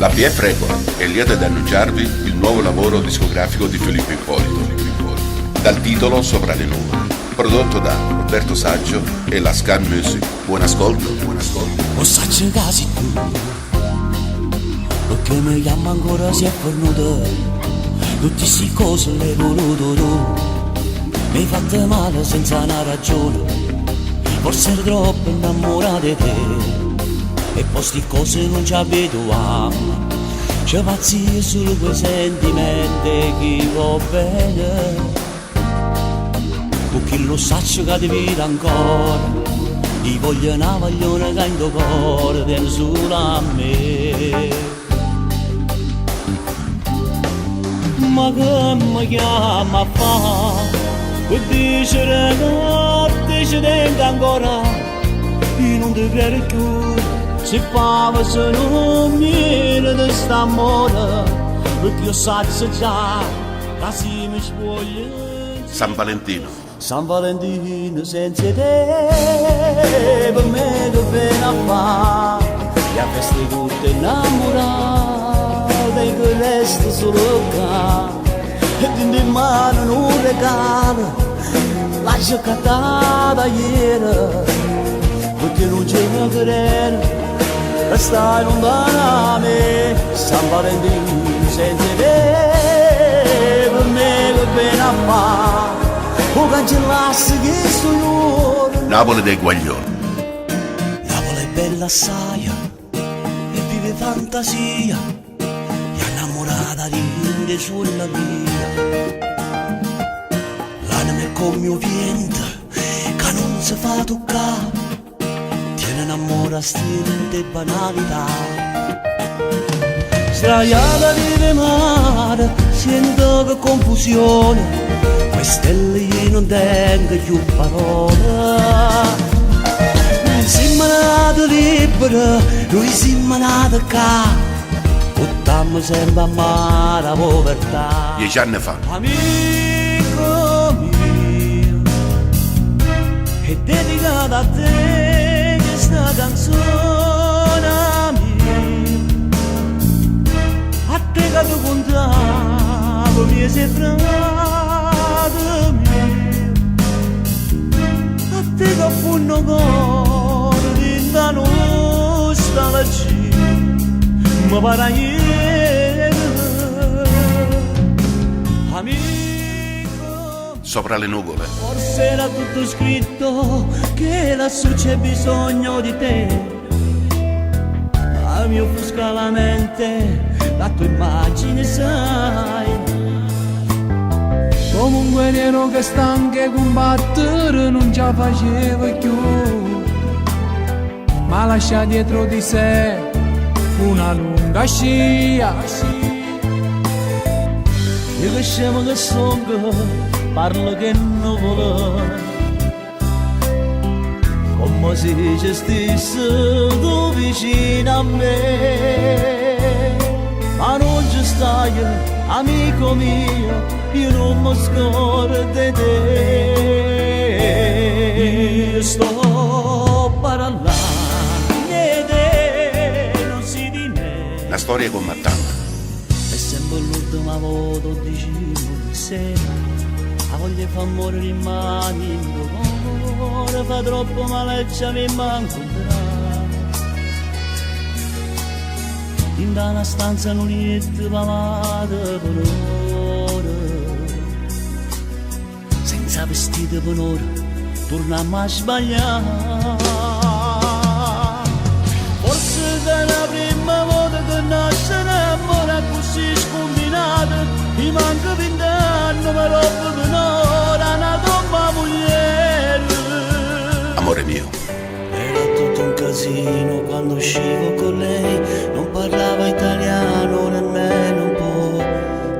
La PF Record è lieta di annunciarvi il nuovo lavoro discografico di Filippo Ippolito, dal titolo Sopra le nuvole, prodotto da Roberto Saggio e la Scan Music. Buon ascolto, buon ascolto. O Saggio casi tu, perché mi chiama ancora si è fornuto, tutte queste cose le hai voluto tu, mi hai fatto male senza una ragione, forse ero troppo innamorato di te. E poi sti cose non ci abituiamo, ci pazzia solo quei sentimenti che va bene. Tu chi lo sa che ti vita ancora, ti voglio una maglione che in tuo cuore tieni solo a me. Ma che mi chiama a fare, per dire che ci tengo ancora, io non ti credo più. Se fava se non viene di st'amore, perché io saggio già, così mi spoglio. San Valentino. San Valentino senza te, per me che pena fa, la festa tutta innamorata, e che resta solo qua, e in mano un regalo, la giocata ieri, perché non c'è una querela. Stai lontana a me, San Valentino senza te, per me che pena fa, o cancellassi che sono io. Napoli dei Guaglioni. Napoli è bella assai, e vive fantasia, è innamorata di rinde sulla via. L'anima è come un vento, che non si fa toccare, innamora stinte banalità. Sdraiata vive mare, sento che confusione, le stelle non tengo più parole. Noi siamo nati liberi, noi siamo nati qua, buttiamo sempre a mare la povertà. 10 anni fa. Amico mio, è dedicata a te questa canzone mia, a te che tu contavo mi sei frate mio, a te che funno cuore di da nostalgia, ma para ieri, amico. Sopra le nuvole. Forse era tutto scritto che lassù c'è bisogno di te, ma mi offusca la mente la tua immagine, sai. Come un guerriero che sta anche combattere non ce la faceva più, ma lascia dietro di sé una lunga scia. Io che scemo che sono, parlo che non vuole, come se ci stessi tu vicino a me, ma non ci stai, amico mio, io non mi scordo di te. Io sto parlando di te, non si di me. La storia con Mattano. È sempre l'ultima volta che dicevo di sé, la voglia fa morire in mani, in tuo cuore fa troppo male, mi manco un in una stanza non niente pavata per ora, senza vestito per ora, torniamo a sbagliare. Forse da la prima volta che nasce un'amore così scombinata, mi manca 20 anni, ma roba per ora, una tomba moglie. Amore mio. Era tutto un casino quando uscivo con lei, non parlava italiano nemmeno un po',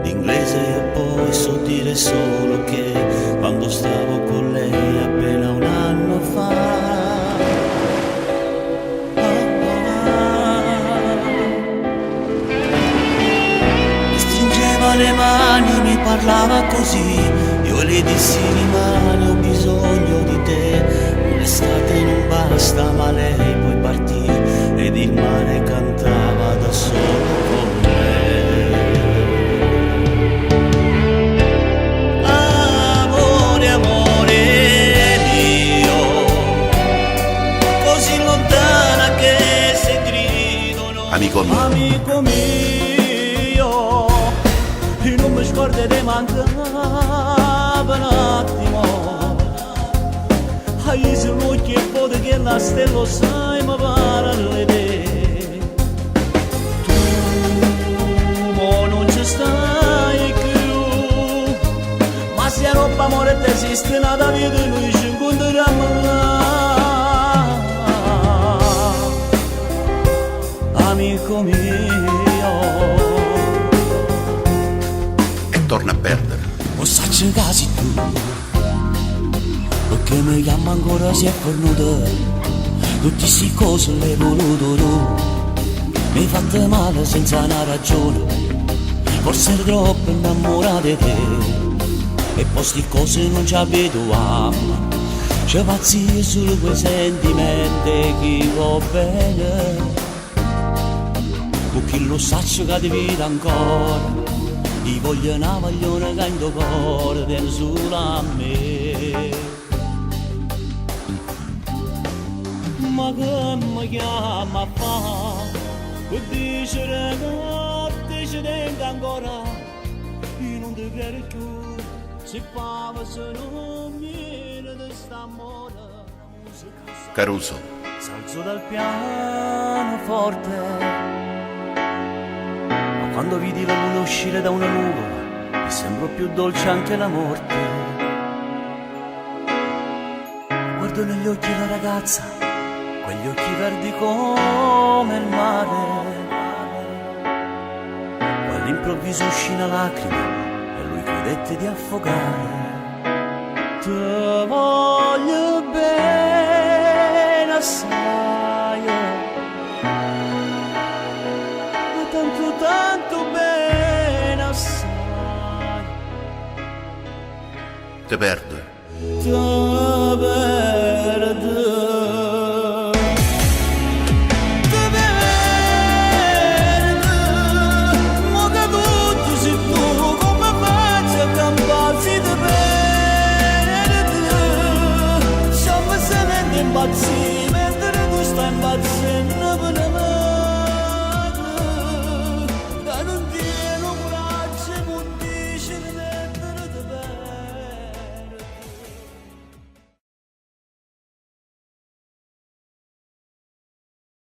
l'inglese io poi so dire solo che quando stavo con lei appena un anno fa. Mi stringeva le mani, mi parlava così, io le dissi rimani, ho bisogno di te. L'estate non basta ma lei poi partì ed il mare cantava da solo con me. Amore, amore mio, così lontana che se grido. Amico mio, Amico mio, io non mi scordo di mancava un attimo. Hai solo che vuole che la stella sai ma pare l'idea. Tu mo non ci stai più, ma se roba amore te esiste nata vita noi ci incontriamo là. Amico mio, e torna a perdere. o sacci casi tu, perché mi chiama ancora si è fornuto, tutte queste cose le hai voluto tu, mi hai fatto male senza una ragione, forse ero troppo innamorato di te, e poi sti cose non ci abituiamo, ci pazzi solo quei sentimenti che va bene, con chi lo saccio che ti vita ancora, ti voglio una maglione che in tuo cuore tieni solo a me. Ma che mi chiama a fa, per dire che ti ci tengo ancora, io non ti credo più, se fava se non viene di st'amore. Caruso, S'alzo dal pianoforte, ma quando vidi la luna uscire da una nuvola, mi sembrò più dolce anche la morte. Guardo negli occhi la ragazza, quegli occhi verdi come il mare, poi all'improvviso uscì una lacrima e lui credette di affogare. Te voglio bene assai, ma tanto tanto bene assai. te perdo. Te